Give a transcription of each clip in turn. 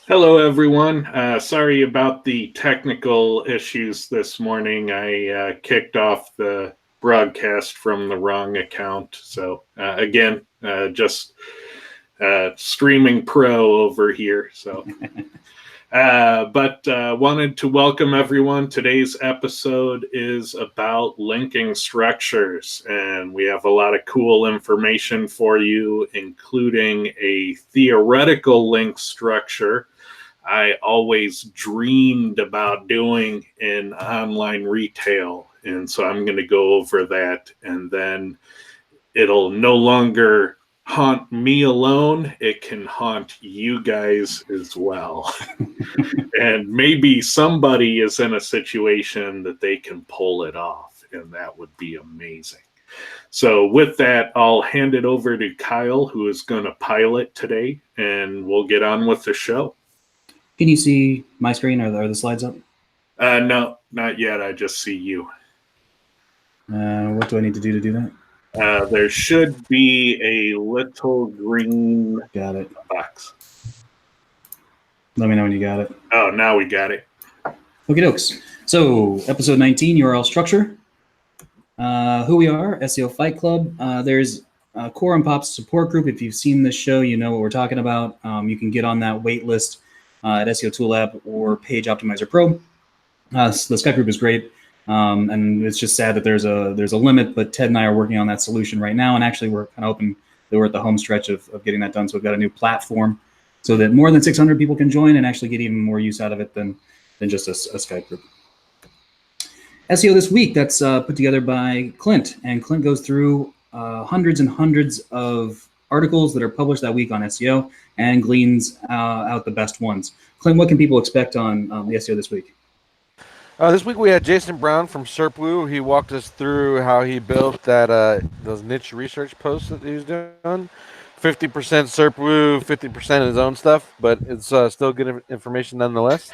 Hello, everyone. Sorry about the technical issues this morning. I kicked off the broadcast from the wrong account. So, again, just streaming pro over here. But wanted to welcome everyone. Today's episode is about linking structures, and we have a lot of cool information for you, including a theoretical link structure I always dreamed about doing in online retail. And so I'm going to go over that, and then it'll no longer haunt me alone. It can haunt you guys as well. And maybe somebody is in a situation that they can pull it off, and that would be amazing. So, with that, I'll hand it over to Kyle, who is going to pilot today, and we'll get on with the show. Can you see my screen? Are the slides up? No, not yet. I just see you. What do I need to do that? There should be a little green Got it. box. Let me know when you got it. Oh, now we got it. Okie dokes. So, episode 19, URL structure. Who we are, SEO Fight Club. There's a Core and Pops support group. If you've seen this show, you know what we're talking about. You can get on that wait list at SEO Tool Lab or Page Optimizer Pro. The Skype group is great, and it's just sad that there's a limit. But Ted and I are working on that solution right now, and actually we're kind of hoping that we're at the home stretch of getting that done. So we've got a new platform so that more than 600 people can join and actually get even more use out of it than just a Skype group. SEO This Week, that's put together by Clint, and Clint goes through hundreds and hundreds of articles that are published that week on SEO and gleans out the best ones. Clint, what can people expect on the SEO This Week? This week we had Jason Brown from SERPWoo. He walked us through how he built that those niche research posts that he was doing. 50% SERPWoo, 50% of his own stuff, but it's still good information nonetheless.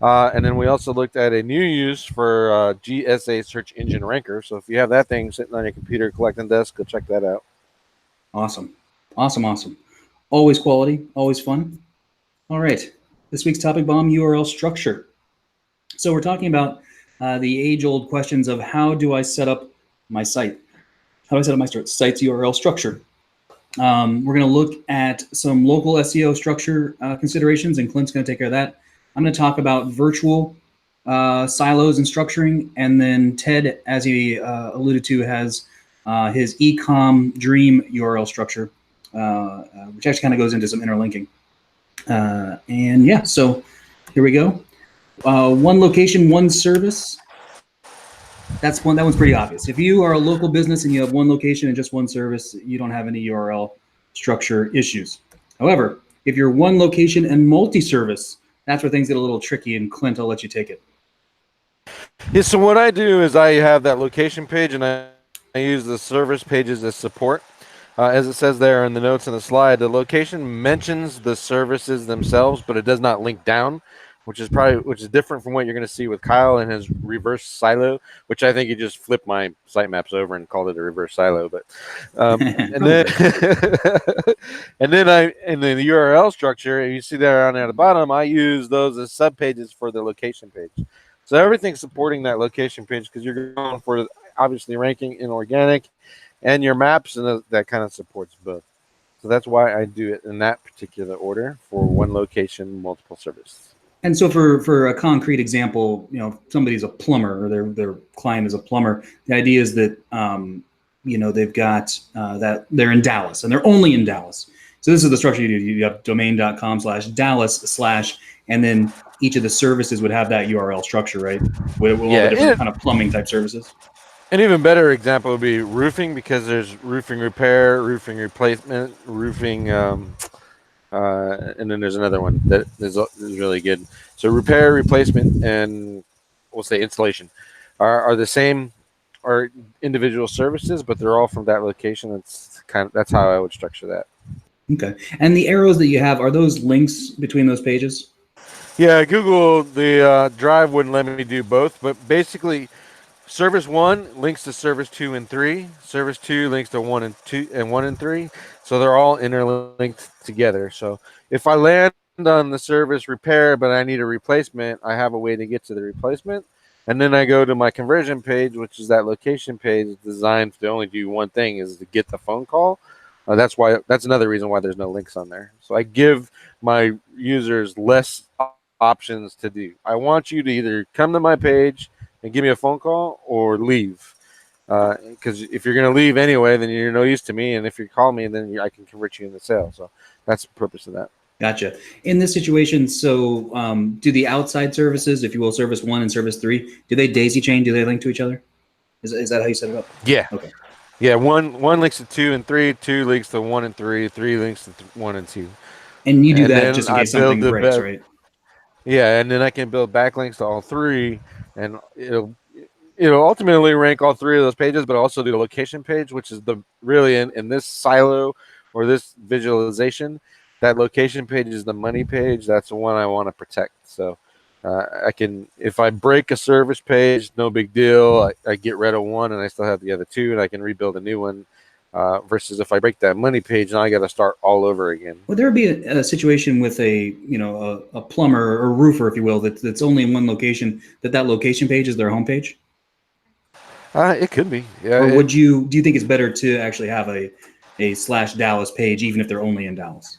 And then we also looked at a new use for GSA Search Engine Ranker. So if you have that thing sitting on your computer collecting dust, go check that out. Awesome. Always quality, always fun. All right. This week's topic bomb, URL structure. So we're talking about the age-old questions of how do I set up my site? How do I set up my site's URL structure? We're going to look at some local SEO structure considerations, and Clint's going to take care of that. I'm going to talk about virtual silos and structuring, and then Ted, as he alluded to, has his e-com dream URL structure, which actually kind of goes into some interlinking. And yeah, so here we go. One location, one service. That one's pretty obvious. If you are a local business and you have one location and just one service, you don't have any URL structure issues. However, if you're one location and multi-service, that's where things get a little tricky, and Clint, I'll let you take it. Yeah, so what I do is I have that location page, and I use the service pages as support. As it says there in the notes in the slide, the location mentions the services themselves, but it does not link down, which is different from what you're going to see with Kyle and his reverse silo, which I think he just flipped my sitemaps over and called it a reverse silo. But and then and then in the URL structure, you see there on at the bottom, I use those as subpages for the location page. So everything's supporting that location page because you're going for obviously ranking in organic and your maps, and that kind of supports both. So that's why I do it in that particular order for one location, multiple services. And so for a concrete example, somebody's a plumber or their client is a plumber. The idea is that, they've got that they're in Dallas and they're only in Dallas. So this is the structure you do. You have domain.com/Dallas/ and then each of the services would have that URL structure, right? With all the different kind of plumbing type services. An even better example would be roofing, because there's roofing repair, roofing replacement, roofing, and then there's another one that is really good. So repair, replacement, and we'll say installation are the same, are individual services, but they're all from that location. That's how I would structure that. Okay. And the arrows that you have, are those links between those pages? Yeah, Google, the Drive wouldn't let me do both, but basically service 1 links to service 2 and 3. Service 2 links to 1 and 2 and 1 and 3. So they're all interlinked together. So if I land on the service repair, but I need a replacement, I have a way to get to the replacement. And then I go to my conversion page, which is that location page designed to only do one thing, is to get the phone call. That's another reason why there's no links on there. So I give my users less options to do. I want you to either come to my page and give me a phone call or leave. Because if you're going to leave anyway, then you're no use to me. And if you call me, then I can convert you into sale. So that's the purpose of that. Gotcha. In this situation, so do the outside services, if you will, service 1 and service 3, do they daisy chain? Do they link to each other? Is that how you set it up? Yeah. Okay. Yeah, one links to 2 and 3, 2 links to 1 and 3, 3 links to 1 and 2. And you do that just in case something breaks, right? Yeah, and then I can build backlinks to all 3, and it'll ultimately rank all 3 of those pages, but also do the location page, which is the really in this silo or this visualization. That location page is the money page. That's the one I want to protect. So I can, if I break a service page, no big deal. I get rid of one and I still have the other 2, and I can rebuild a new one. Versus if I break that money page, now I got to start all over again. Would there be a situation with a plumber or roofer, if you will, that's only in one location, that location page is their homepage? It could be. Yeah. Or do you think it's better to actually have a /Dallas page, even if they're only in Dallas?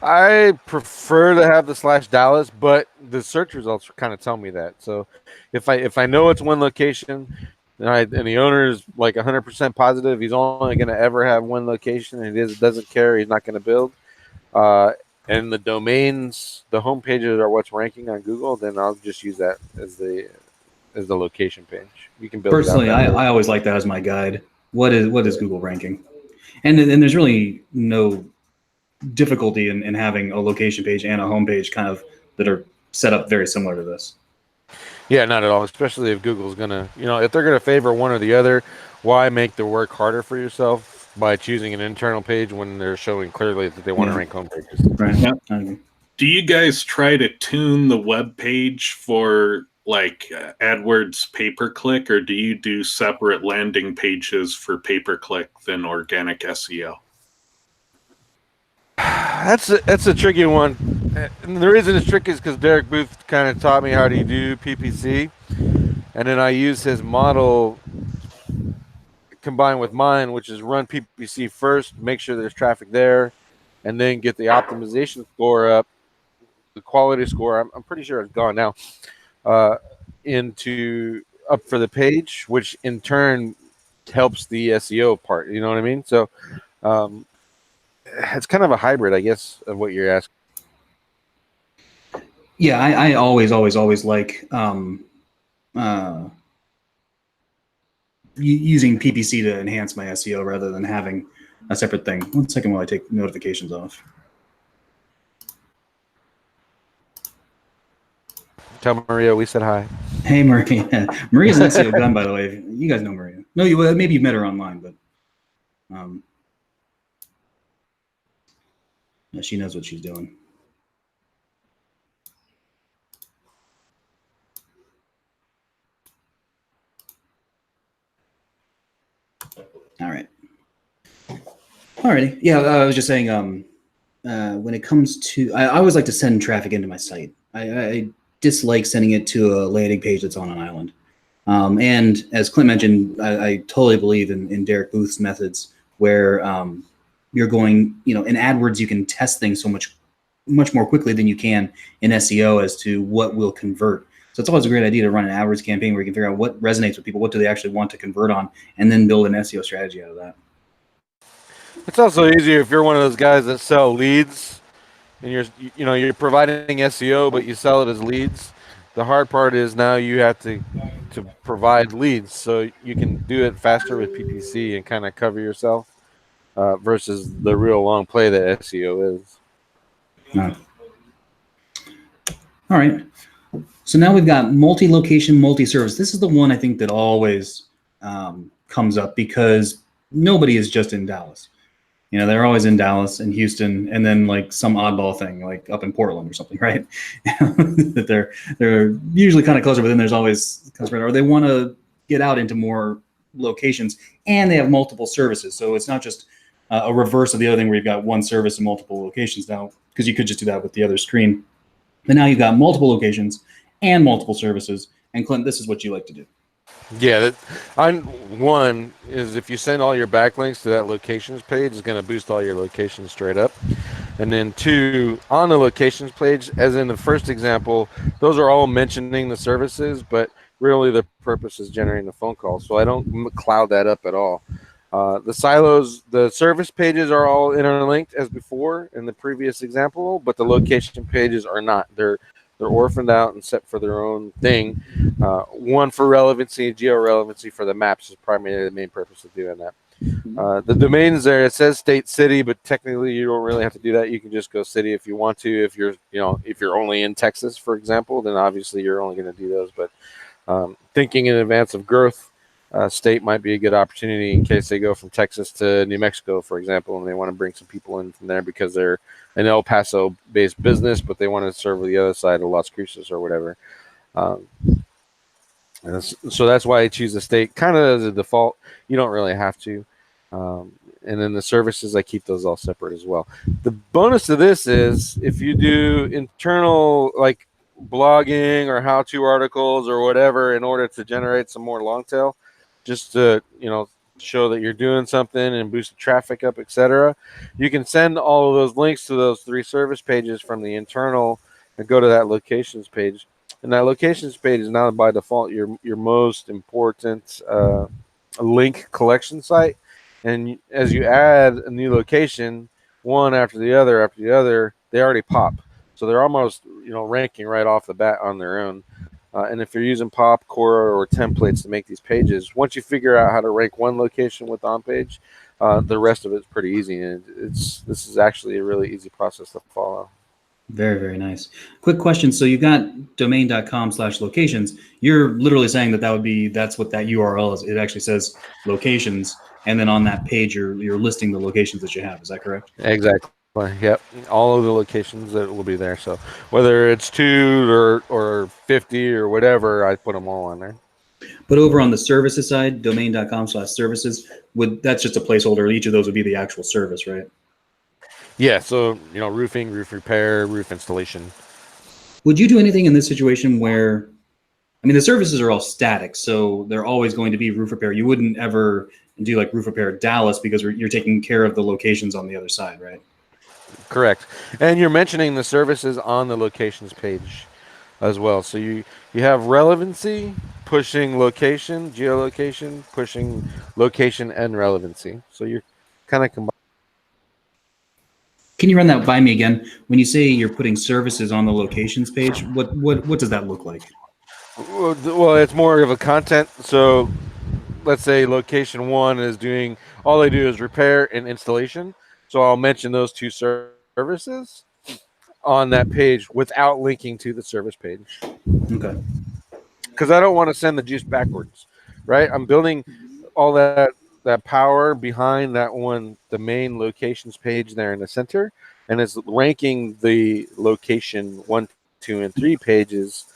I prefer to have the /Dallas, but the search results kind of tell me that. So if I know it's one location and the owner is like 100% positive he's only going to ever have one location and he doesn't care, he's not going to build, and the domains, the home pages are what's ranking on Google, then I'll just use that as the location page. You can build. Personally, I always like that as my guide. What is Google ranking? And there's really no difficulty in having a location page and a home page kind of that are set up very similar to this. Yeah, not at all. Especially if Google's gonna, if they're gonna favor one or the other, why make the work harder for yourself by choosing an internal page when they're showing clearly that they want to rank home pages? Right. Yeah. Do you guys try to tune the web page for like AdWords pay-per-click, or do you do separate landing pages for pay-per-click than organic SEO? That's a tricky one. And the reason it's tricky is because Derek Booth kind of taught me how to do PPC, and then I use his model combined with mine, which is run PPC first, make sure there's traffic there, and then get the optimization score up, the quality score. I'm pretty sure it's gone now. Into up for the page, which in turn helps the SEO part. You know what I mean? So it's kind of a hybrid, I guess, of what you're asking. Yeah, I always like using PPC to enhance my SEO rather than having a separate thing. 1 second while I take notifications off. Tell Maria we said hi. Hey, Maria. Maria's an SEO gun, by the way. You guys know Maria. No, maybe you've met her online, but yeah, she knows what she's doing. All right. Alrighty. Yeah, I was just saying, when it comes to, I always like to send traffic into my site. I dislike sending it to a landing page that's on an island. And as Clint mentioned, I totally believe in Derek Booth's methods where you're going, in AdWords, you can test things so much more quickly than you can in SEO as to what will convert. So it's always a great idea to run an AdWords campaign where you can figure out what resonates with people, what do they actually want to convert on, and then build an SEO strategy out of that. It's also easier if you're one of those guys that sell leads and you're providing SEO, but you sell it as leads. The hard part is now you have to provide leads, so you can do it faster with PPC and kind of cover yourself versus the real long play that SEO is. All right. So now we've got multi-location, multi-service. This is the one I think that always comes up because nobody is just in Dallas. They're always in Dallas and Houston, and then like some oddball thing like up in Portland or something, right? That they're usually kind of closer, but then there's always or they want to get out into more locations, and they have multiple services. So it's not just a reverse of the other thing where you've got one service and multiple locations. Now, because you could just do that with the other screen. But now you've got multiple locations and multiple services. And Clint, this is what you like to do. Yeah, one is if you send all your backlinks to that locations page, it's going to boost all your locations straight up. And then two, on the locations page, as in the first example, those are all mentioning the services, but really the purpose is generating the phone call. So I don't cloud that up at all. The silos, the service pages are all interlinked as before in the previous example, but the location pages are not. They're orphaned out and set for their own thing. One for relevancy, geo-relevancy for the maps is primarily the main purpose of doing that. The domains there, it says state city, but technically you don't really have to do that. You can just go city if you want to. If you're only in Texas, for example, then obviously you're only going to do those. But thinking in advance of growth, state might be a good opportunity in case they go from Texas to New Mexico, for example, and they want to bring some people in from there because they're an El Paso-based business, but they want to serve the other side of Las Cruces or whatever. So that's why I choose the state kind of as a default. You don't really have to. And then the services, I keep those all separate as well. The bonus to this is if you do internal like blogging or how-to articles or whatever in order to generate some more long tail, just to show that you're doing something and boost the traffic up, etc. You can send all of those links to those 3 service pages from the internal and go to that locations page. And that locations page is now by default your most important link collection site. And as you add a new location, one after the other, they already pop. So they're almost ranking right off the bat on their own. And if you're using Pop, Quora, or templates to make these pages, once you figure out how to rank one location with on page, the rest of it's pretty easy. And this is actually a really easy process to follow. Very, very nice. Quick question. So you've got domain.com/locations. You're literally saying that's what that URL is. It actually says locations. And then on that page, you're listing the locations that you have. Is that correct? Exactly. Yep. All of the locations that will be there. So whether it's 2 or 50 or whatever, I put them all on there. But over on the services side, domain.com/services, that's just a placeholder. Each of those would be the actual service, right? Yeah. So, roofing, roof repair, roof installation. Would you do anything in this situation where, the services are all static, so they're always going to be roof repair. You wouldn't ever do like roof repair Dallas because you're taking care of the locations on the other side, right? Correct. And you're mentioning the services on the locations page as well. So you have relevancy pushing location, geolocation, pushing location and relevancy. So you're kind of combining. Can you run that by me again? When you say you're putting services on the locations page, what does that look like? Well, it's more of a content. So let's say location 1 is doing, all they do is repair and installation. So I'll mention those 2 services on that page without linking to the service page. Okay. Because I don't want to send the juice backwards, right? I'm building all that power behind that one, the main locations page there in the center, and it's ranking the location 1, 2, and 3 pages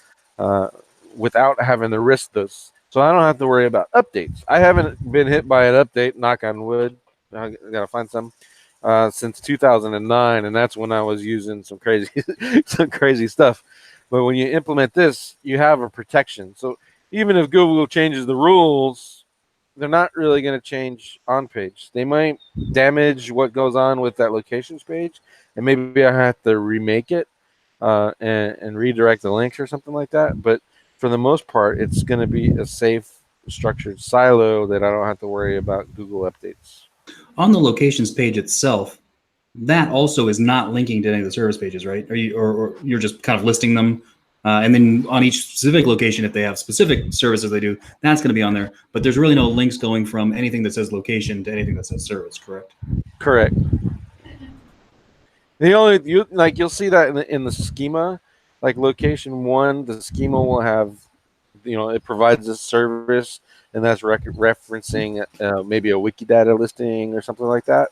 without having to risk those. So I don't have to worry about updates. I haven't been hit by an update, knock on wood. I gotta find some. Since 2009, and that's when I was using some crazy stuff. But when you implement this, you have a protection. So even if Google changes the rules, they're not really going to change on page. They might damage what goes on with that locations page, and maybe I have to remake it and redirect the links or something like that. But for the most part, it's going to be a safe, structured silo that I don't have to worry about Google updates. On the locations page itself, that also is not linking to any of the service pages, right? Or you're just kind of listing them, and then on each specific location, if they have specific services they do, that's going to be on there. But there's really no links going from anything that says location to anything that says service, correct? Correct. You'll see that in the schema, like location 1, the schema will have, it provides a service. And that's referencing maybe a Wikidata listing or something like that.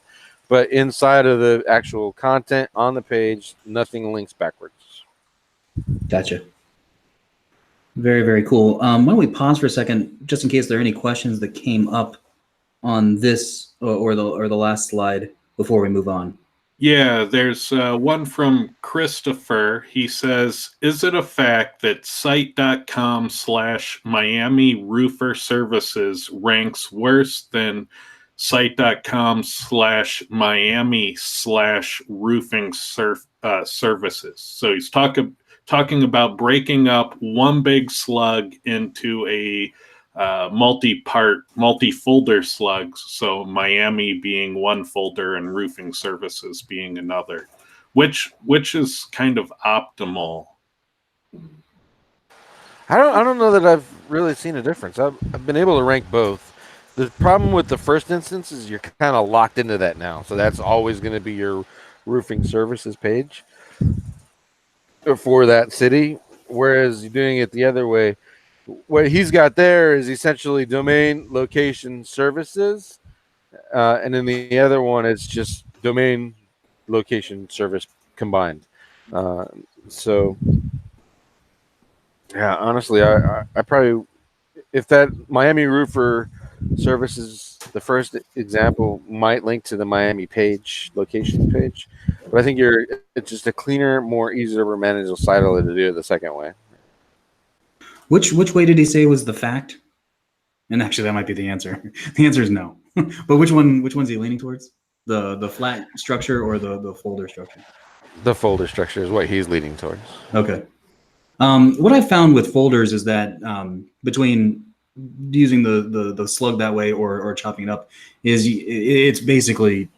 But inside of the actual content on the page, nothing links backwards. Gotcha. Very, very cool. Why don't we pause for a second, just in case there are any questions that came up on this or the last slide before we move on. Yeah, there's one from Christopher. He says, is it a fact that site.com/Miami Roofer Services ranks worse than site.com/Miami/roofing services? So he's talking about breaking up one big slug into a multi-folder slugs. So Miami being one folder and roofing services being another. Which is kind of optimal? I don't know that I've really seen a difference. I've been able to rank both. The problem with the first instance is you're kind of locked into that now, so that's always going to be your roofing services page for that city. Whereas you're doing it the other way, what he's got there is essentially domain, location, services, and then the other one is just domain, location, service combined. Uh, so yeah, honestly, I probably, if that Miami roofer services, the first example might link to the Miami page, location page, but I think it's just a cleaner, more easier to manage site to do it the second way. Which way did he say was the fact? And actually, that might be the answer. The answer is no. But which one's he leaning towards? The flat structure or the folder structure? The folder structure is what he's leading towards. Okay. What I found with folders is that between using the slug that way or chopping it up is it's basically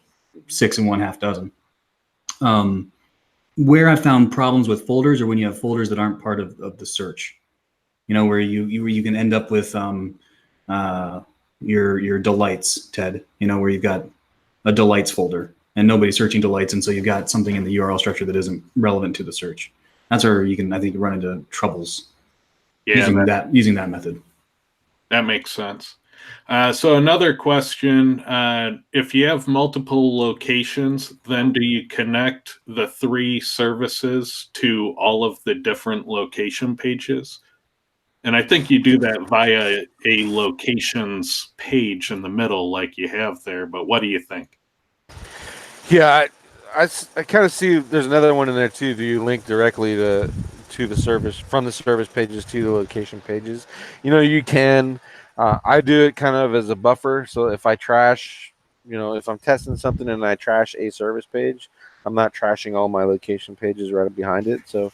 6 and 1/2 dozen. Where I found problems with folders are when you have folders that aren't part of the search. You know, where you can end up with your delights, Ted. You know, where you've got a delights folder and nobody's searching delights, and so you've got something in the URL structure that isn't relevant to the search. That's where you can, I think, run into troubles using that method. That makes sense. So another question, if you have multiple locations, then do you connect the 3 services to all of the different location pages? And I think you do that via a locations page in the middle like you have there, but what do you think? Yeah, I kind of see there's another one in there too. Do you link directly to the service from the service pages to the location pages? You know, you can. I do it kind of as a buffer. So if I trash, if I'm testing something and I trash a service page, I'm not trashing all my location pages right behind it. So,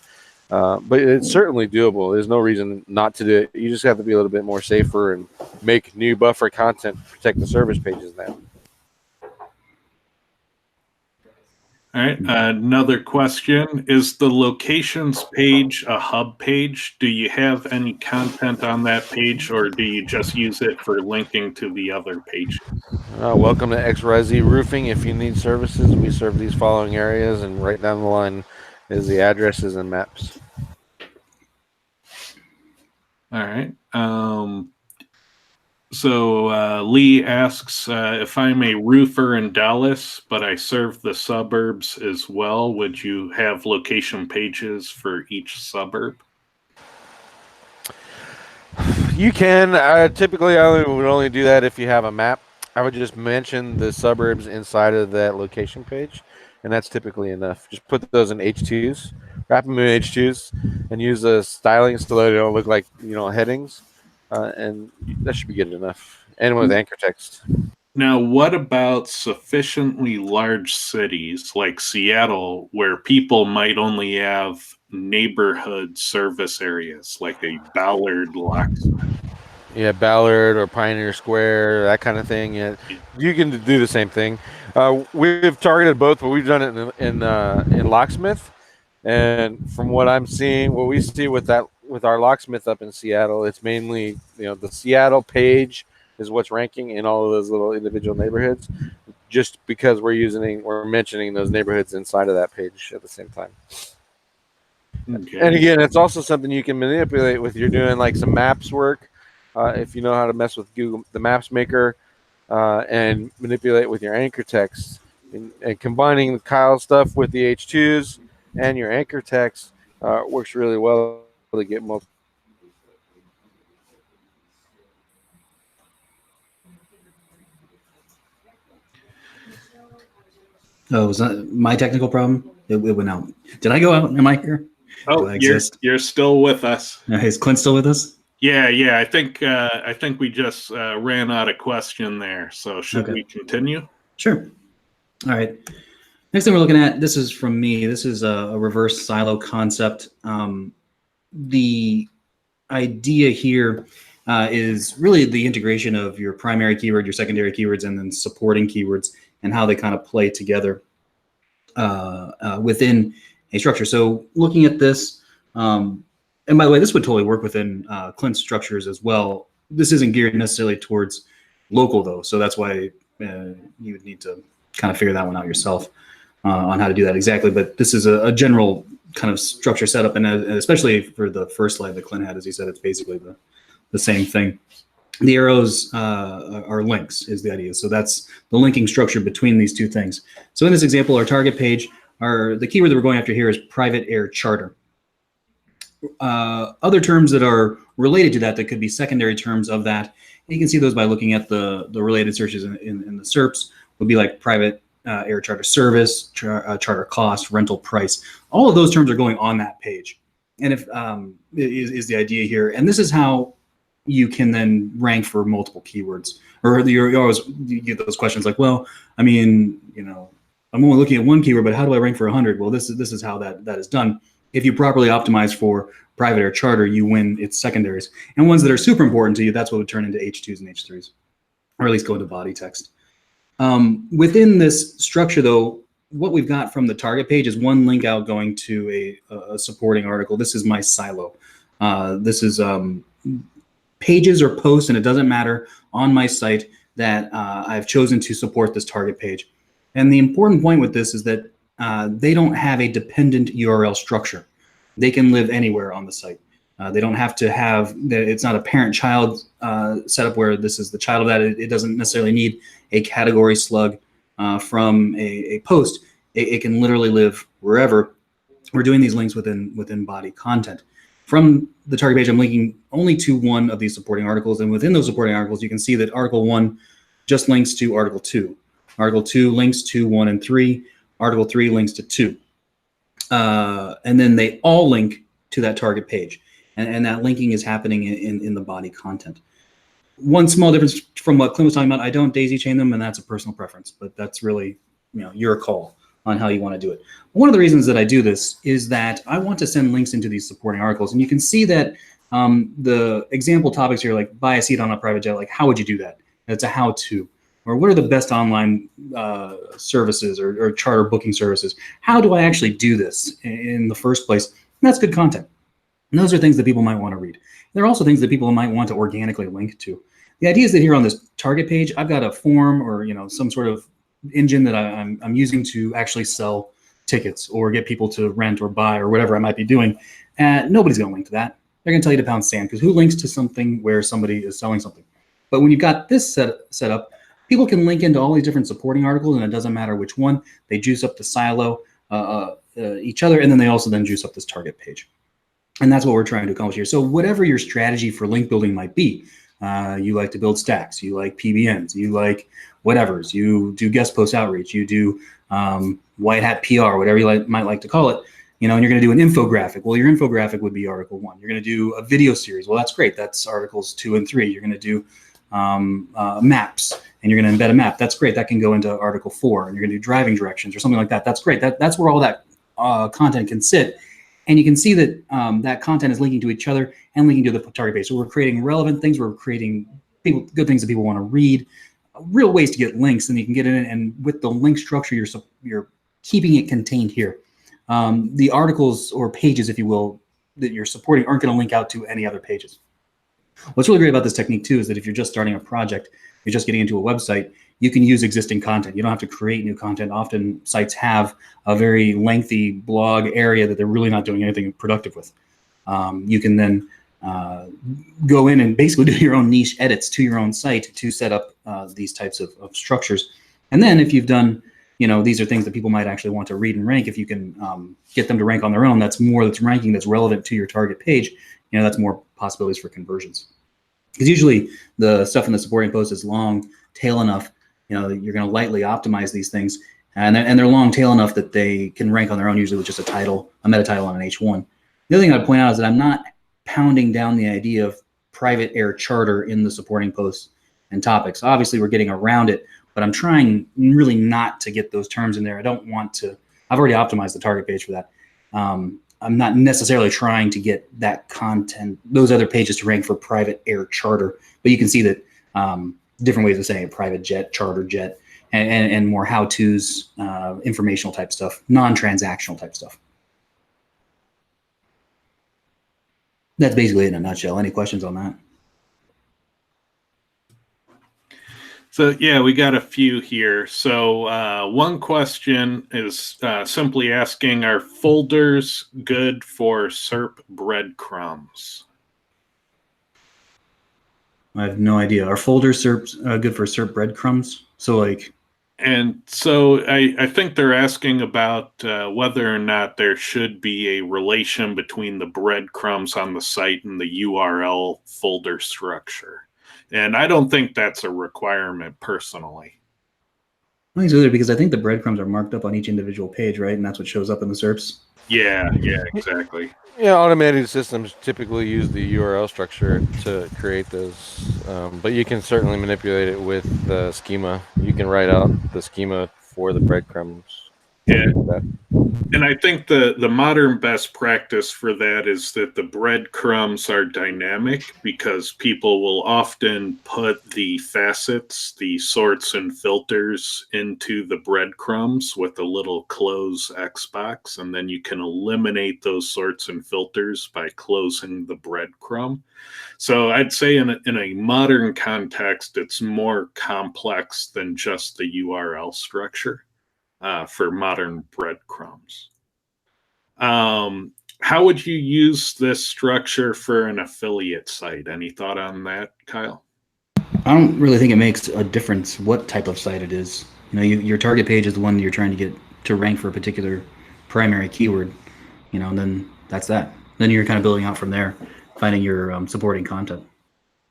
but it's certainly doable. There's no reason not to do it. You just have to be a little bit more safer and make new buffer content to protect the service pages now. All right. Another question. Is the locations page a hub page? Do you have any content on that page, or do you just use it for linking to the other pages? Welcome to XYZ Roofing. If you need services, we serve these following areas, and right down the line is the addresses and maps. All right. So Lee asks, if I'm a roofer in Dallas, but I serve the suburbs as well, would you have location pages for each suburb? You can. Typically, would only do that if you have a map. I would just mention the suburbs inside of that location page, and that's typically enough. Just put those in H2s, wrap them in H2s, and use the styling so they don't look like headings, and that should be good enough. And with anchor text. Now, what about sufficiently large cities like Seattle where people might only have neighborhood service areas like a Ballard locksmith? Yeah, Ballard or Pioneer Square, that kind of thing. Yeah, you can do the same thing. We've targeted both, but we've done it in Locksmith. And from what I'm seeing, what we see with our Locksmith up in Seattle, it's mainly the Seattle page is what's ranking in all of those little individual neighborhoods, just because we're mentioning those neighborhoods inside of that page at the same time. Okay. And again, it's also something you can manipulate with. You're doing like some maps work. If you know how to mess with Google, the Maps Maker, and manipulate with your anchor text, and combining the Kyle stuff with the H2s and your anchor text works really well to get multiple. Oh, was that my technical problem? It went out. Did I go out? Am I here? Do Oh, I exist? you're still with us. Is Clint still with us? Yeah. I think we just ran out of question there. So should we continue? Sure. All right. Next thing we're looking at, this is from me. This is a reverse silo concept. The idea here is really the integration of your primary keyword, your secondary keywords, and then supporting keywords, and how they kind of play together within a structure. So looking at this, and by the way, this would totally work within Clint's structures as well. This isn't geared necessarily towards local though, so that's why you would need to kind of figure that one out yourself on how to do that exactly. But this is a general kind of structure setup, and especially for the first slide that Clint had, as he said, it's basically the same thing. The arrows are links is the idea. So that's the linking structure between these two things. So in this example, our target page, the keyword that we're going after here is private air charter. Other terms that are related to that could be secondary terms of that. And you can see those by looking at the related searches in the SERPs would be like private air charter service, charter cost, rental price. All of those terms are going on that page. And if is the idea here. And this is how you can then rank for multiple keywords. Or you get those questions like, well, I mean, I'm only looking at one keyword, but how do I rank for 100? Well, this is how that is done. If you properly optimize for private air charter, you win its secondaries. And ones that are super important to you, that's what would turn into H2s and H3s, or at least go into body text. Within this structure, though, what we've got from the target page is one link out going to a supporting article. This is my silo. This is pages or posts, and it doesn't matter, on my site that I've chosen to support this target page. And the important point with this is that they don't have a dependent URL structure. They can live anywhere on the site. They don't have to have, it's not a parent-child setup where this is the child of that. It doesn't necessarily need a category slug from a post. It can literally live wherever. We're doing these links within body content. From the target page, I'm linking only to one of these supporting articles. And within those supporting articles, you can see that Article 1 just links to Article 2. Article 2 links to 1 and 3. Article 3 links to 2. And then they all link to that target page. And that linking is happening in the body content. One small difference from what Clint was talking about, I don't daisy chain them, and that's a personal preference. But that's really, your call on how you want to do it. One of the reasons that I do this is that I want to send links into these supporting articles. And you can see that the example topics here, like buy a seat on a private jet, like how would you do that? It's a how-to. Or what are the best online services or charter booking services? How do I actually do this in the first place? And that's good content. And those are things that people might want to read. There are also things that people might want to organically link to. The idea is that here on this target page, I've got a form or some sort of engine that I'm using to actually sell tickets or get people to rent or buy or whatever I might be doing. Nobody's going to link to that. They're going to tell you to pound sand, because who links to something where somebody is selling something? But when you've got this set up, people can link into all these different supporting articles, and it doesn't matter which one. They juice up the silo, each other, and then they also then juice up this target page. And that's what we're trying to accomplish here. So whatever your strategy for link building might be, you like to build stacks, you like PBNs, you like whatevers, you do guest post outreach, you do white hat PR, whatever you might like to call it, and you're going to do an infographic. Well, your infographic would be Article 1. You're going to do a video series. Well, that's great. That's Articles 2 and 3. You're going to do maps, and you're going to embed a map. That's great. That can go into Article 4, and you're going to do driving directions or something like that. That's great. That's where all that content can sit. And you can see that that content is linking to each other and linking to the target page. So we're creating relevant things. We're creating good things that people want to read, real ways to get links, and you can get in. And with the link structure, you're keeping it contained here. The articles or pages, if you will, that you're supporting aren't going to link out to any other pages. What's really great about this technique too is that if you're just starting a project, you're just getting into a website, you can use existing content. You don't have to create new content. Often sites have a very lengthy blog area that they're really not doing anything productive with. You can then go in and basically do your own niche edits to your own site to set up these types of structures. And then if you've done, these are things that people might actually want to read and rank. If you can get them to rank on their own, that's ranking that's relevant to your target page. That's more possibilities for conversions. Because usually the stuff in the supporting post is long tail enough, you're going to lightly optimize these things and they're long tail enough that they can rank on their own, usually with just a title, a meta title on an H1. The other thing I'd point out is that I'm not pounding down the idea of private air charter in the supporting posts and topics. Obviously, we're getting around it, but I'm trying really not to get those terms in there. I don't want to. I've already optimized the target page for that. I'm not necessarily trying to get that content, those other pages to rank for private air charter, but you can see that different ways of saying it: private jet, charter jet, and more how-tos, informational type stuff, non-transactional type stuff. That's basically it in a nutshell. Any questions on that? So yeah, we got a few here. So one question is simply asking, are folders good for SERP breadcrumbs? I have no idea. Are folders good for SERP breadcrumbs? So like, and so I think they're asking about whether or not there should be a relation between the breadcrumbs on the site and the URL folder structure. And I don't think that's a requirement personally. I think it's good because I think the breadcrumbs are marked up on each individual page, right? And that's what shows up in the SERPs. Yeah, exactly. Yeah, automated systems typically use the URL structure to create those, but you can certainly manipulate it with the schema. You can write out the schema for the breadcrumbs. Yeah. And I think the modern best practice for that is that the breadcrumbs are dynamic, because people will often put the facets, the sorts and filters into the breadcrumbs with a little close X box, and then you can eliminate those sorts and filters by closing the breadcrumb. So I'd say in a modern context, it's more complex than just the URL structure. For modern breadcrumbs. How would you use this structure for an affiliate site? Any thought on that, Kyle? I don't really think it makes a difference what type of site it is. You know, your target page is the one you're trying to get to rank for a particular primary keyword, you know, and then that's that. Then you're kind of building out from there, finding your supporting content.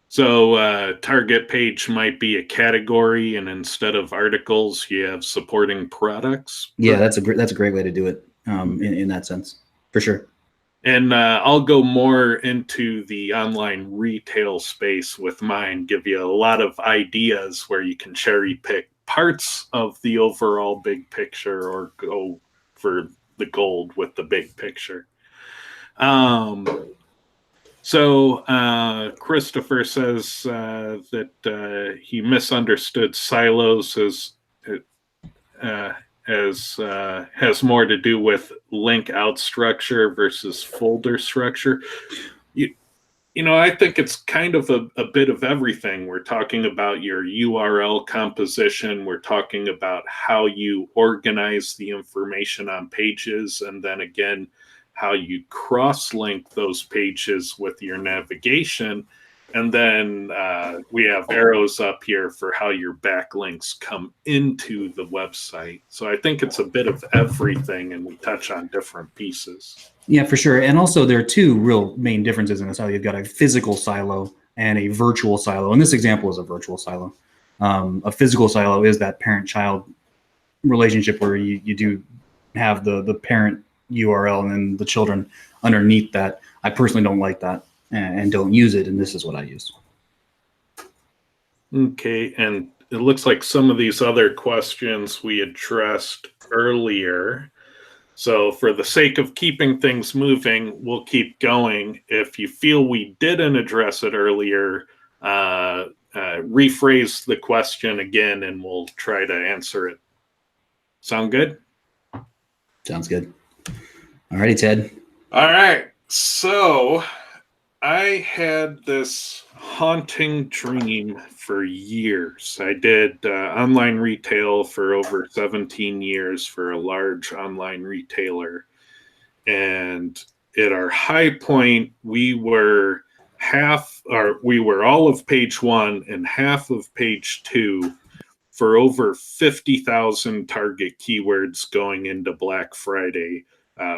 So target page might be a category, and instead of articles, you have supporting products. Yeah, that's a great way to do it in that sense, for sure. And I'll go more into the online retail space with mine, give you a lot of ideas where you can cherry pick parts of the overall big picture or go for the gold with the big picture. So Christopher says that he misunderstood silos as has more to do with link out structure versus folder structure. You know, I think it's kind of a bit of everything. We're talking about your URL composition. We're talking about how you organize the information on pages, and then again, how you cross-link those pages with your navigation. And then we have arrows up here for how your backlinks come into the website. So I think it's a bit of everything, and we touch on different pieces. Yeah, for sure. And also there are two real main differences in this. How you've got a physical silo and a virtual silo. And this example is a virtual silo. A physical silo is that parent-child relationship where you do have the parent URL and then the children underneath that. I personally don't like that and don't use it, and this is what I use. Okay, and it looks like some of these other questions we addressed earlier. So for the sake of keeping things moving, we'll keep going. If you feel we didn't address it earlier, rephrase the question again and we'll try to answer it. Sound good? Sounds good. All righty, Ted. All right. So I had this haunting dream for years. I did online retail for over 17 years for a large online retailer. And at our high point, we were all of page 1 and half of page 2 for over 50,000 target keywords going into Black Friday.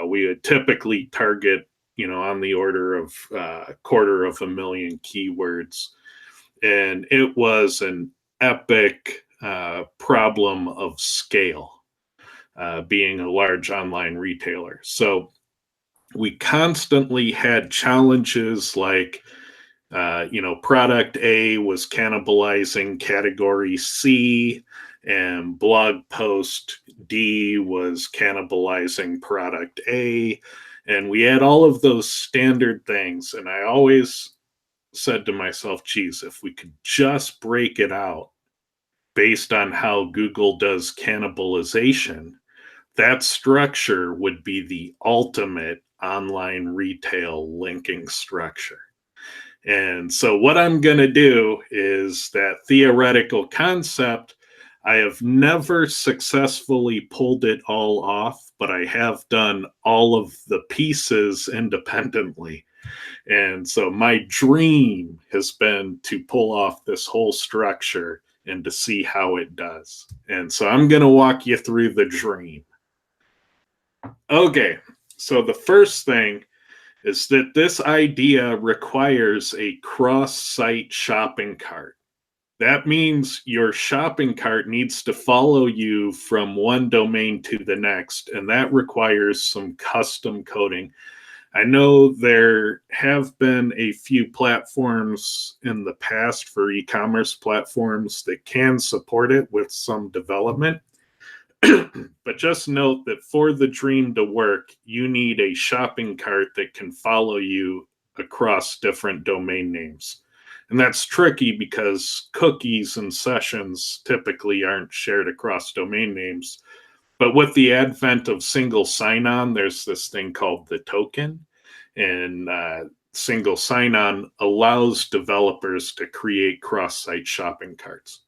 We would typically target, on the order of 250,000 keywords. And it was an epic problem of scale. being a large online retailer. So we constantly had challenges like, product A was cannibalizing category C, and blog post D was cannibalizing product A. And we had all of those standard things. And I always said to myself, geez, if we could just break it out based on how Google does cannibalization, that structure would be the ultimate online retail linking structure. And so what I'm going to do is that theoretical concept, I have never successfully pulled it all off, but I have done all of the pieces independently. And so my dream has been to pull off this whole structure and to see how it does. And so I'm going to walk you through the dream. Okay, so the first thing is that this idea requires a cross-site shopping cart. That means your shopping cart needs to follow you from one domain to the next, and that requires some custom coding. I know there have been a few platforms in the past for e-commerce platforms that can support it with some development. But just note that for the dream to work, you need a shopping cart that can follow you across different domain names. And that's tricky because cookies and sessions typically aren't shared across domain names. But with the advent of single sign-on, there's this thing called the token. And single sign-on allows developers to create cross-site shopping carts.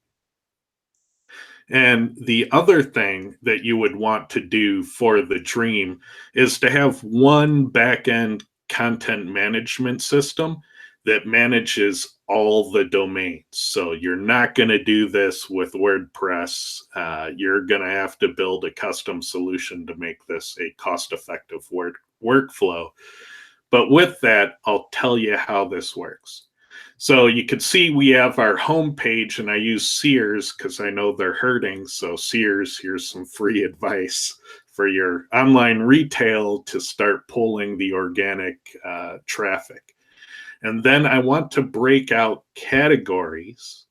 And the other thing that you would want to do for the dream is to have one back-end content management system that manages all the domains. So you're not going to do this with WordPress. You're going to have to build a custom solution to make this a cost-effective workflow. But with that, I'll tell you how this works. So you can see we have our home page, and I use Sears because I know they're hurting. So Sears, here's some free advice for your online retail to start pulling the organic traffic. And then I want to break out categories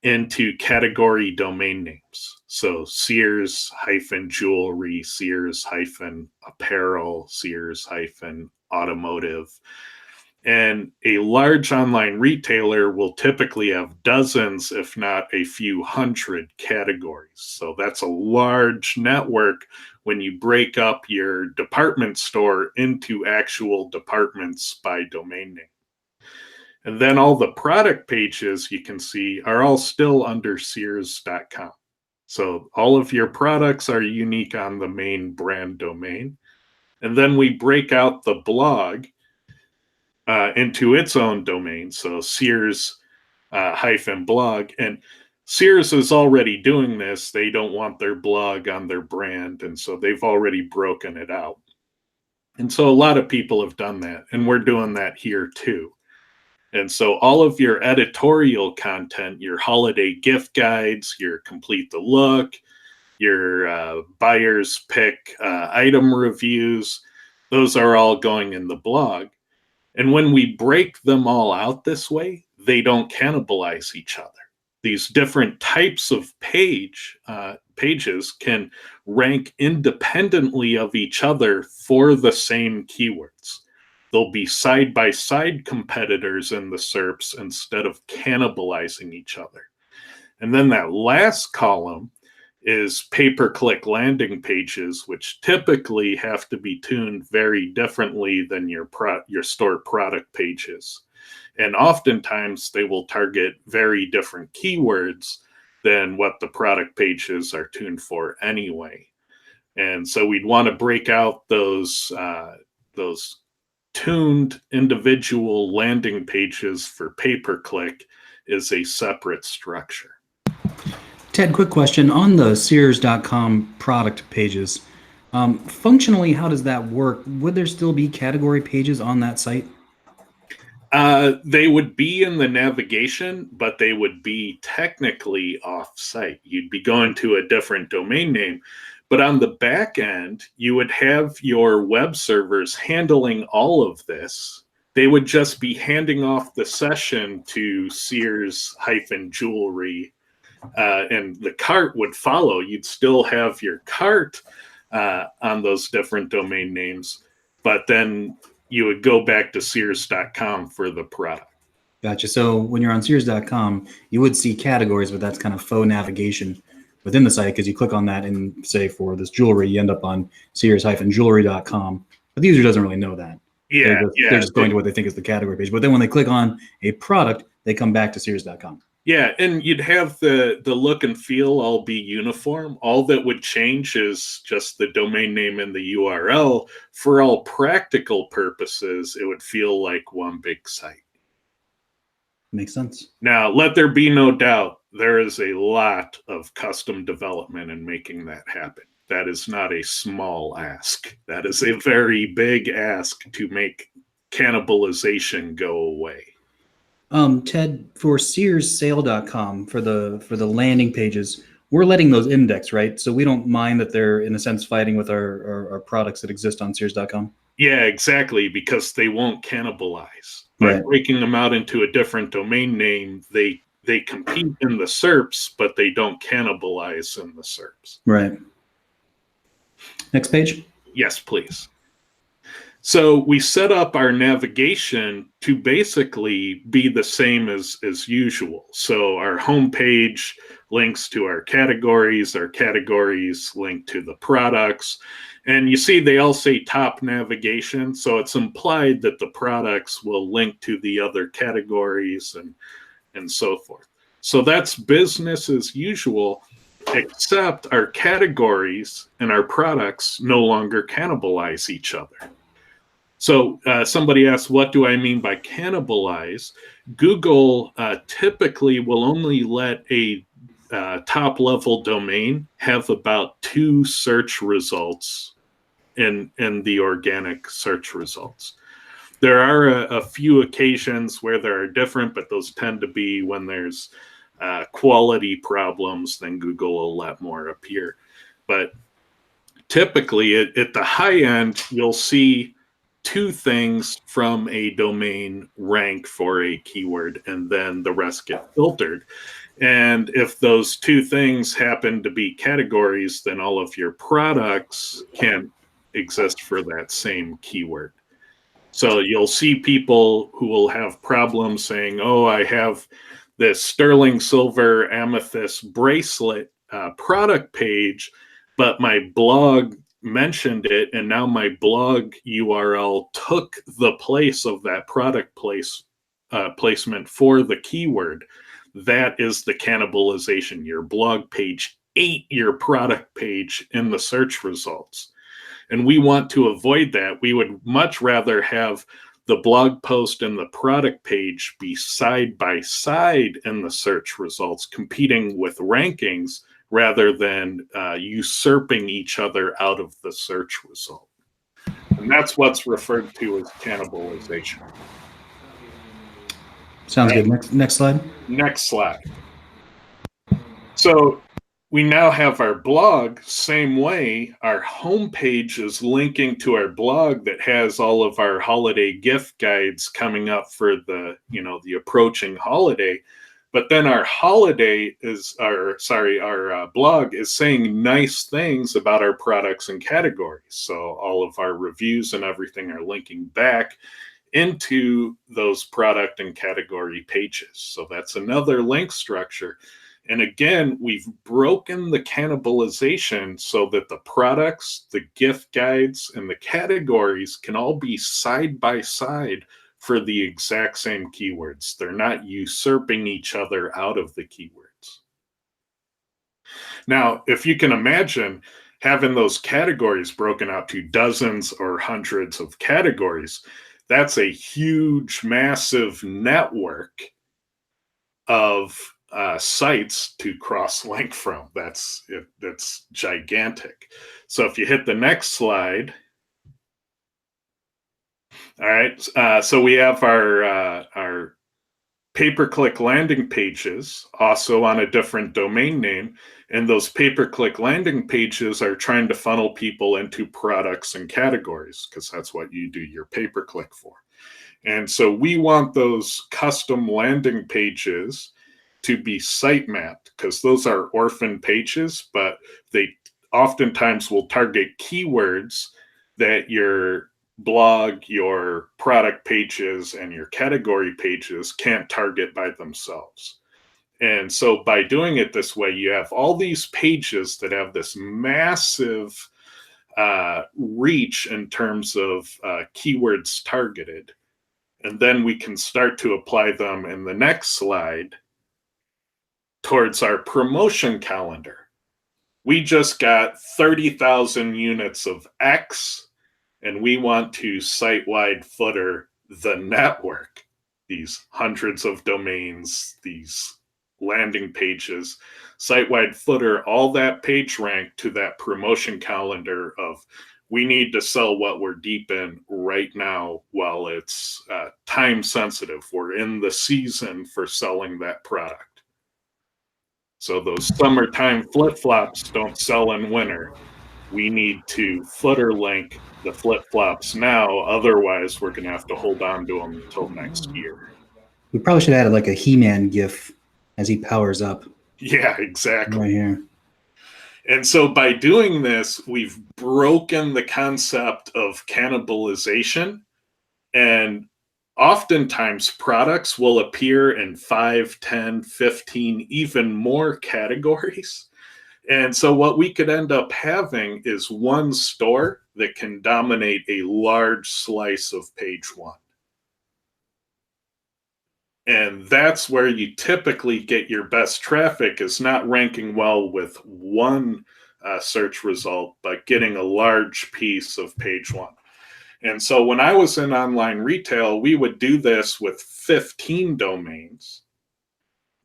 into category domain names. So Sears-jewelry, Sears-apparel, Sears-automotive. And a large online retailer will typically have dozens, if not a few hundred categories. So that's a large network when you break up your department store into actual departments by domain name. And then all the product pages you can see are all still under Sears.com. So all of your products are unique on the main brand domain. And then we break out the blog into its own domain. So Sears -blog. And Sears is already doing this. They don't want their blog on their brand. And so they've already broken it out. And so a lot of people have done that. And we're doing that here too. And so all of your editorial content, your holiday gift guides, your complete the look, your buyer's pick item reviews, those are all going in the blog. And when we break them all out this way, they don't cannibalize each other. These different types of pages can rank independently of each other for the same keywords. They'll be side-by-side competitors in the SERPs instead of cannibalizing each other. And then that last column is pay-per-click landing pages, which typically have to be tuned very differently than your store product pages. And oftentimes they will target very different keywords than what the product pages are tuned for anyway. And so we'd want to break out those tuned individual landing pages for pay-per-click is a separate structure. Ted, quick question on the Sears.com product pages. Functionally, how does that work? Would there still be category pages on that site? They would be in the navigation, but they would be technically off-site. You'd be going to a different domain name, But on the back end, you would have your web servers handling all of this. They would just be handing off the session to Sears-Jewelry, and the cart would follow. You'd still have your cart on those different domain names, but then you would go back to Sears.com for the product. Gotcha. So when you're on Sears.com, you would see categories, but that's kind of faux navigation within the site because you click on that and say for this jewelry, you end up on Sears-Jewelry.com. But the user doesn't really know that. Yeah, they're just going to what they think is the category page. But then when they click on a product, they come back to Sears.com. Yeah, and you'd have the look and feel all be uniform. All that would change is just the domain name and the URL. For all practical purposes, it would feel like one big site. Makes sense. Now, let there be no doubt, there is a lot of custom development in making that happen. That is not a small ask. That is a very big ask to make cannibalization go away. Ted, for SearsSale.com, for the landing pages, we're letting those index, right? So we don't mind that they're, in a sense, fighting with our products that exist on Sears.com? Yeah, exactly, because they won't cannibalize. By breaking them out into a different domain name, they compete in the SERPs, but they don't cannibalize in the SERPs. Right. Next page. Yes, please. So we set up our navigation to basically be the same as usual. So our homepage links to our categories link to the products. And you see they all say top navigation. So it's implied that the products will link to the other categories and so forth. So that's business as usual, except our categories and our products no longer cannibalize each other. So somebody asked, what do I mean by cannibalize? Google typically will only let a top-level domain have about 2 search results in the organic search results. There are a few occasions where there are different, but those tend to be when there's quality problems, then Google will let more appear. But typically at the high end, you'll see 2 things from a domain rank for a keyword, and then the rest get filtered. And if those 2 things happen to be categories, then all of your products can exist for that same keyword. So you'll see people who will have problems saying, oh, I have this sterling silver amethyst bracelet product page, but my blog mentioned it, and now my blog URL took the place of that product placement for the keyword. That is the cannibalization. Your blog page ate your product page in the search results. And we want to avoid that. We would much rather have the blog post and the product page be side by side in the search results, competing with rankings, rather than usurping each other out of the search result. And that's what's referred to as cannibalization. Sounds good. Next slide. Next slide. So we now have our blog, same way. Our homepage is linking to our blog that has all of our holiday gift guides coming up for the approaching holiday. But then our blog is saying nice things about our products and categories. So all of our reviews and everything are linking back into those product and category pages. So that's another link structure. And again, we've broken the cannibalization so that the products, the gift guides, and the categories can all be side by side for the exact same keywords. They're not usurping each other out of the keywords. Now, if you can imagine having those categories broken out to dozens or hundreds of categories, that's a huge, massive network of sites to cross-link from. That's gigantic. So if you hit the next slide, all right. So we have our pay-per-click landing pages, also on a different domain name. And those pay-per-click landing pages are trying to funnel people into products and categories, because that's what you do your pay-per-click for. And so we want those custom landing pages to be sitemapped, because those are orphan pages, but they oftentimes will target keywords that your blog, your product pages, and your category pages can't target by themselves. And so by doing it this way, you have all these pages that have this massive reach in terms of keywords targeted. And then we can start to apply them in the next slide towards our promotion calendar. We just got 30,000 units of X, and we want to site-wide footer the network, these hundreds of domains, these landing pages, site-wide footer all that page rank to that promotion calendar of, we need to sell what we're deep in right now while it's time sensitive. We're in the season for selling that product. So those summertime flip-flops don't sell in winter. We need to footer link the flip-flops now. Otherwise, we're going to have to hold on to them until next year. We probably should have added like a He-Man GIF as he powers up. Yeah, exactly. Right here. And so by doing this, we've broken the concept of cannibalization. And oftentimes products will appear in 5, 10, 15, even more categories. And so what we could end up having is one store that can dominate a large slice of page one. And that's where you typically get your best traffic, is not ranking well with one search result, but getting a large piece of page one. And so when I was in online retail, we would do this with 15 domains,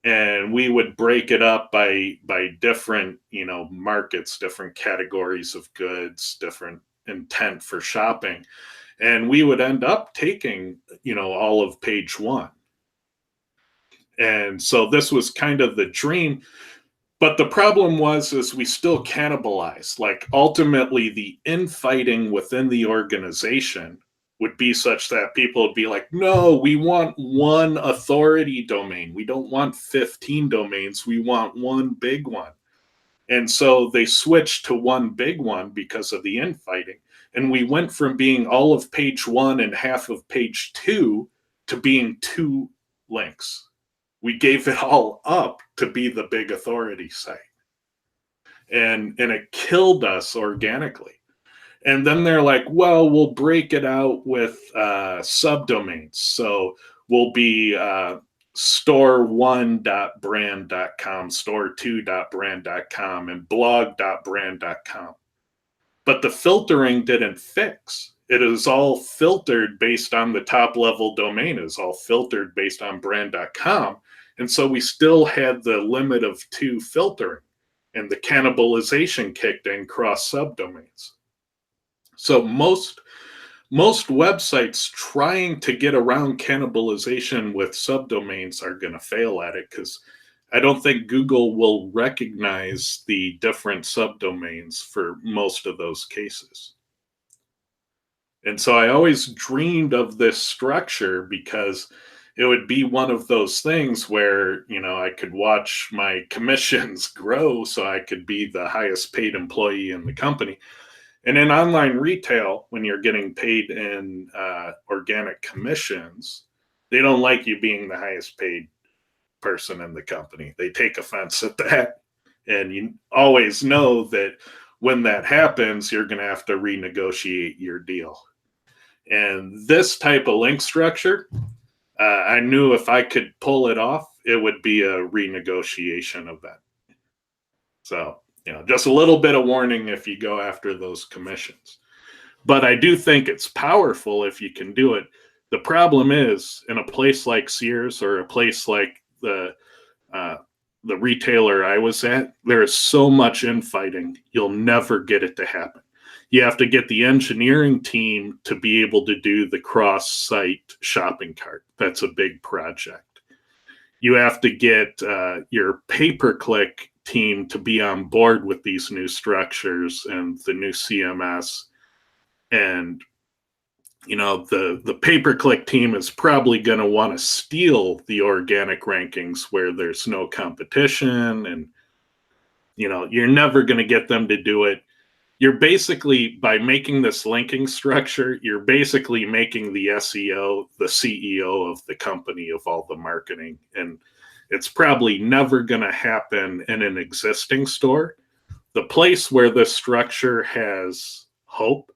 and we would break it up by different, markets, different categories of goods, different intent for shopping. And we would end up taking, all of page one. And so this was kind of the dream. But the problem is we still cannibalize. Like, ultimately, the infighting within the organization would be such that people would be like, no, we want one authority domain. We don't want 15 domains. We want one big one. And so they switched to one big one because of the infighting. And we went from being all of page one and half of page two to being two links. We gave it all up to be the big authority site. And it killed us organically. And then they're like, well, we'll break it out with subdomains. So we'll be store1.brand.com, store2.brand.com, and blog.brand.com. But the filtering didn't fix. It is all filtered based on the top level domain. It is all filtered based on brand.com. And so we still had the limit of 2 filtering, and the cannibalization kicked in cross subdomains. So most websites trying to get around cannibalization with subdomains are going to fail at it, because I don't think Google will recognize the different subdomains for most of those cases. And so I always dreamed of this structure, because it would be one of those things where, I could watch my commissions grow so I could be the highest paid employee in the company. And in online retail, when you're getting paid in organic commissions, they don't like you being the highest paid person in the company. They take offense at that. And you always know that when that happens, you're going to have to renegotiate your deal. And this type of link structure, I knew if I could pull it off, it would be a renegotiation event. So, just a little bit of warning if you go after those commissions. But I do think it's powerful if you can do it. The problem is, in a place like Sears or a place like the retailer I was at, there is so much infighting, you'll never get it to happen. You have to get the engineering team to be able to do the cross-site shopping cart. That's a big project. you have to get your pay-per-click team to be on board with these new structures and the new CMS. And the pay-per-click team is probably going to want to steal the organic rankings where there's no competition, and you're never going to get them to do it. You're basically, by making this linking structure, you're basically making the SEO the CEO of the company, of all the marketing, and it's probably never going to happen in an existing store. The place where this structure has hope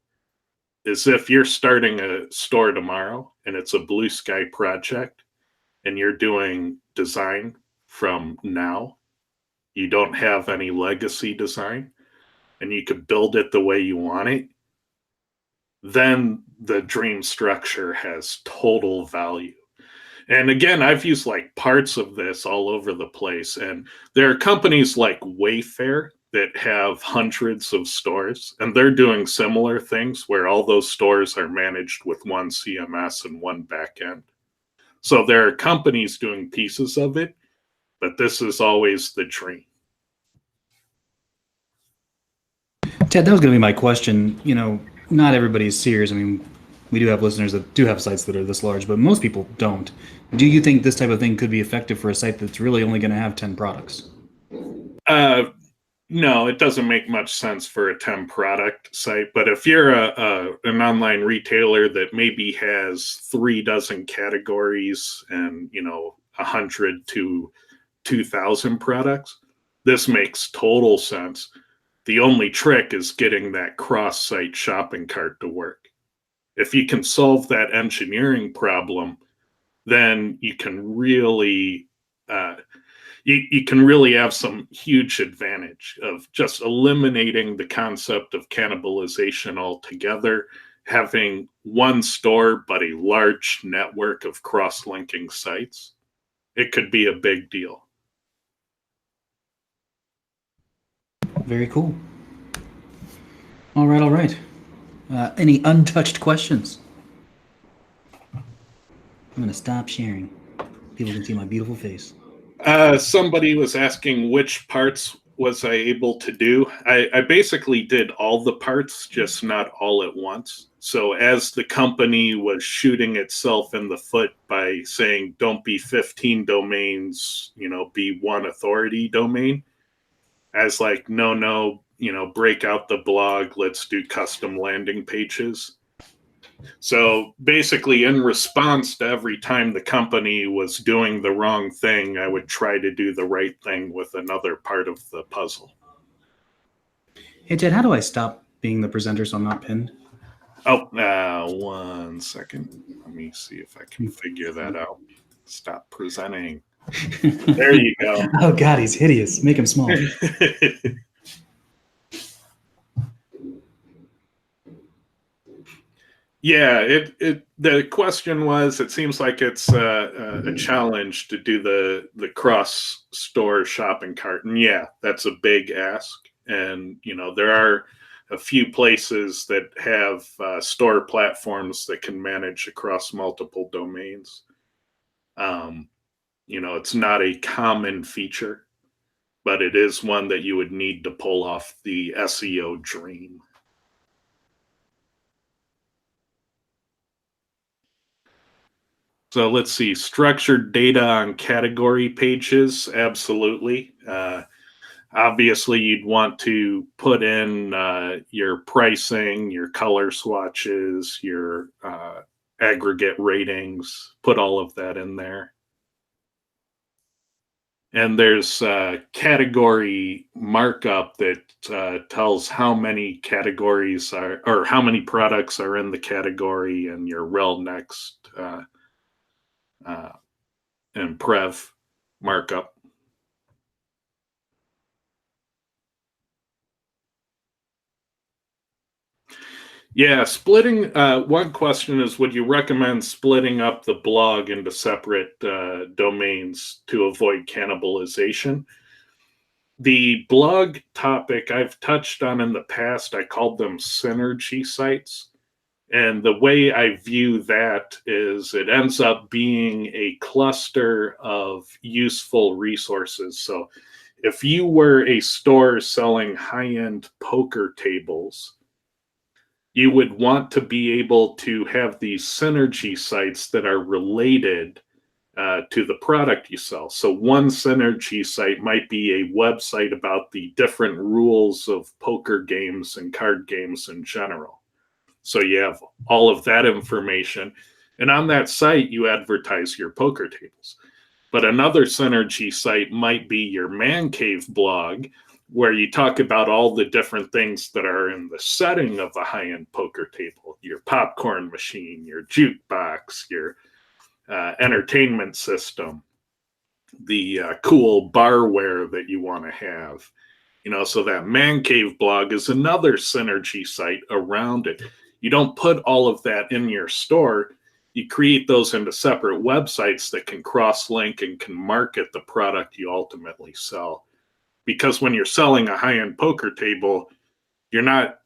is if you're starting a store tomorrow and it's a blue sky project and you're doing design from now, you don't have any legacy design, and you could build it the way you want it, then the dream structure has total value. And again, I've used like parts of this all over the place. And there are companies like Wayfair that have hundreds of stores, and they're doing similar things where all those stores are managed with one CMS and one backend. So there are companies doing pieces of it, but this is always the dream. Ted, that was going to be my question. Not everybody's Sears. I mean, we do have listeners that do have sites that are this large, but most people don't. Do you think this type of thing could be effective for a site that's really only going to have 10 products? No, it doesn't make much sense for a 10 product site. But if you're an online retailer that maybe has 36 categories and 100 to 2,000 products, this makes total sense. The only trick is getting that cross-site shopping cart to work. If you can solve that engineering problem, then you can really you can really have some huge advantage of just eliminating the concept of cannibalization altogether, having one store but a large network of cross-linking sites. It could be a big deal. Very cool. All right. Any untouched questions? I'm going to stop sharing. People can see my beautiful face. Somebody was asking which parts was I able to do. I basically did all the parts, just not all at once. So as the company was shooting itself in the foot by saying, don't be 15 domains, be one authority domain, I was like, no, break out the blog. Let's do custom landing pages. So basically, in response to every time the company was doing the wrong thing, I would try to do the right thing with another part of the puzzle. Hey, Ted, how do I stop being the presenter so I'm not pinned? Oh, 1 second. Let me see if I can figure that out. Stop presenting. There you go. Oh, God, he's hideous. Make him small. Yeah, the question was, it seems like it's a challenge to do the cross store shopping cart. And yeah, that's a big ask. And, there are a few places that have store platforms that can manage across multiple domains. It's not a common feature, but it is one that you would need to pull off the SEO dream. So let's see, structured data on category pages, absolutely. Obviously, you'd want to put in your pricing, your color swatches, your aggregate ratings, put all of that in there. And there's category markup that tells how many categories are, or how many products are in the category, and your rel next and prev markup. Yeah, splitting. One question is, would you recommend splitting up the blog into separate domains to avoid cannibalization? The blog topic I've touched on in the past, I called them synergy sites. And the way I view that is it ends up being a cluster of useful resources. So if you were a store selling high-end poker tables, you would want to be able to have these synergy sites that are related to the product you sell. So one synergy site might be a website about the different rules of poker games and card games in general. So you have all of that information. And on that site, you advertise your poker tables. But another synergy site might be your man cave blog, where you talk about all the different things that are in the setting of a high-end poker table, your popcorn machine, your jukebox, your entertainment system, the cool barware that you want to have. So that man cave blog is another synergy site around it. You don't put all of that in your store. You create those into separate websites that can cross-link and can market the product you ultimately sell. Because when you're selling a high-end poker table, you're not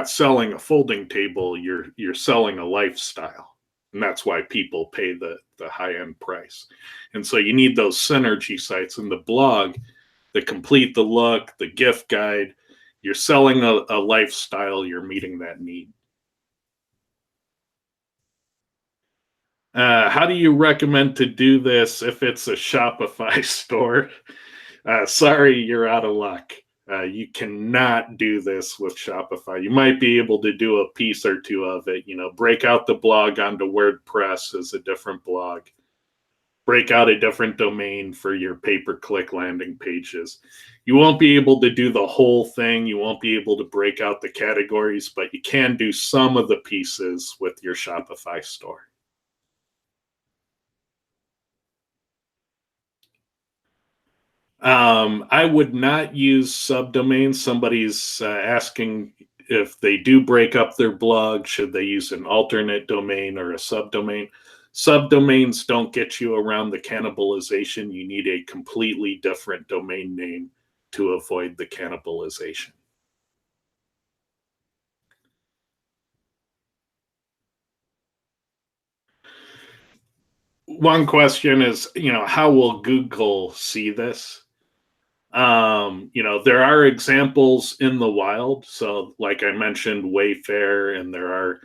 selling a folding table, you're selling a lifestyle. And that's why people pay the high-end price. And so you need those synergy sites in the blog that complete the look, the gift guide. You're selling a lifestyle, you're meeting that need. How do you recommend to do this if it's a Shopify store? Sorry, you're out of luck. You cannot do this with Shopify. You might be able to do a piece or two of it. Break out the blog onto WordPress as a different blog. Break out a different domain for your pay-per-click landing pages. You won't be able to do the whole thing. You won't be able to break out the categories, but you can do some of the pieces with your Shopify store. I would not use subdomains. Somebody's asking if they do break up their blog, should they use an alternate domain or a subdomain? Subdomains don't get you around the cannibalization. You need a completely different domain name to avoid the cannibalization. One question is, how will Google see this? There are examples in the wild. So like I mentioned, Wayfair, and there are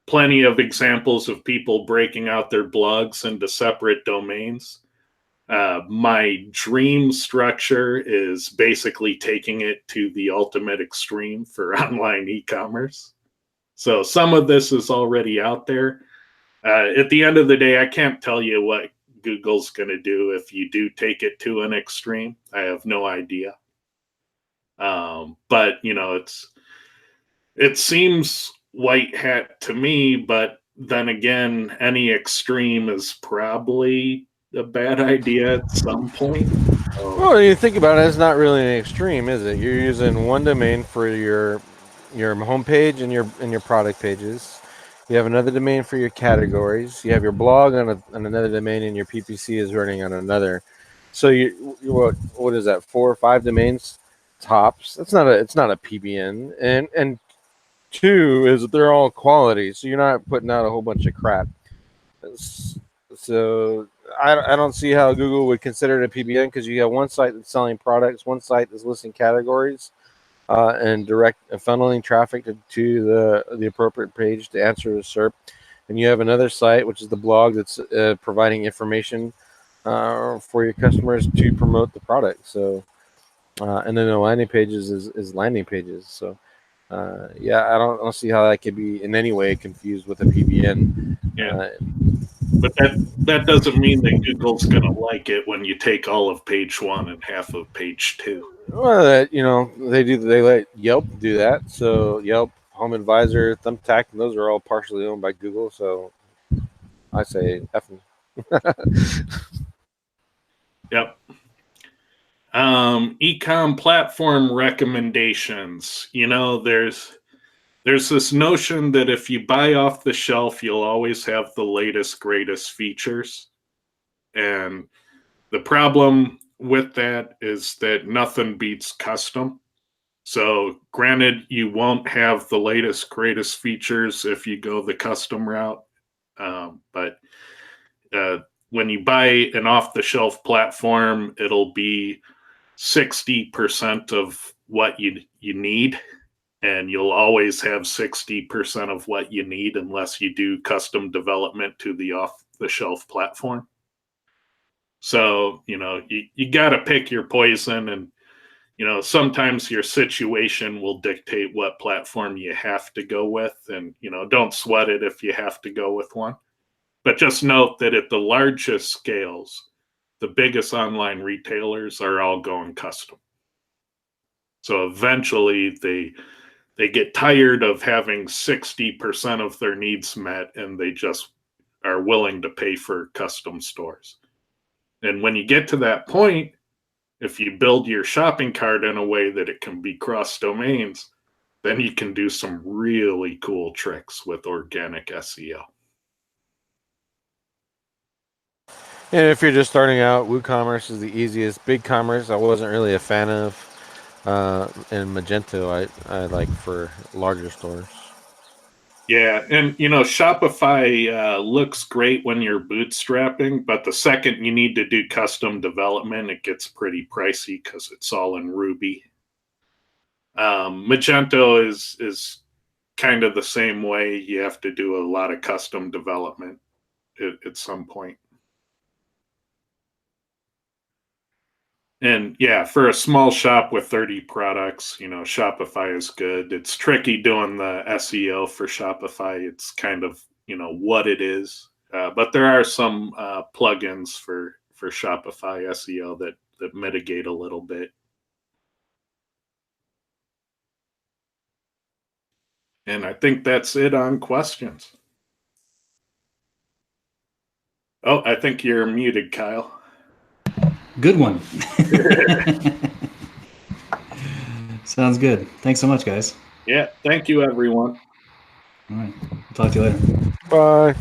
plenty of examples of people breaking out their blogs into separate domains. My dream structure is basically taking it to the ultimate extreme for online e-commerce. So some of this is already out there. At the end of the day, I can't tell you what Google's going to do if you do take it to an extreme. I have no idea. But it seems white hat to me, but then again, any extreme is probably a bad idea at some point. Well, you think about it, it's not really an extreme, is it? You're using one domain for your homepage and your product pages. You have another domain for your categories. You have your blog on another domain, and your PPC is running on another. So you what is that? 4 or 5 domains tops. It's not a PBN, and 2 is that they're all quality, so you're not putting out a whole bunch of crap. So I don't see how Google would consider it a PBN, because you have one site that's selling products, one site that's listing categories, and direct funneling traffic to the appropriate page to answer the SERP. And you have another site, which is the blog, that's providing information for your customers to promote the product. So, and then the landing pages is landing pages. So, yeah, I don't see how that could be in any way confused with a PBN. Yeah. But that doesn't mean that Google's going to like it when you take all of page 1 and half of page 2. Well, they let Yelp do that. So Yelp, Home Advisor, Thumbtack, and those are all partially owned by Google. So I say F them. Yep. Ecom platform recommendations. There's this notion that if you buy off the shelf, you'll always have the latest, greatest features. And the problem with that is that nothing beats custom. So granted, you won't have the latest, greatest features if you go the custom route. But when you buy an off-the-shelf platform, it'll be 60% of what you need, and you'll always have 60% of what you need unless you do custom development to the off-the-shelf platform. So, you got to pick your poison, and, sometimes your situation will dictate what platform you have to go with, and, don't sweat it if you have to go with one. But just note that at the largest scales, the biggest online retailers are all going custom. So eventually they get tired of having 60% of their needs met, and they just are willing to pay for custom stores. And when you get to that point, if you build your shopping cart in a way that it can be cross domains, then you can do some really cool tricks with organic SEO. And if you're just starting out, WooCommerce is the easiest. BigCommerce I wasn't really a fan of. And Magento I like for larger stores. Yeah, and Shopify looks great when you're bootstrapping, but the second you need to do custom development, it gets pretty pricey because it's all in Ruby. Magento is kind of the same way. You have to do a lot of custom development at some point. And yeah, for a small shop with 30 products, Shopify is good. It's tricky doing the SEO for Shopify. It's kind of, what it is. But there are some plugins for Shopify SEO that mitigate a little bit. And I think that's it on questions. Oh, I think you're muted, Kyle. Good one. Sounds good. Thanks so much, guys. Yeah, thank you, everyone. All right. Talk to you later. Bye.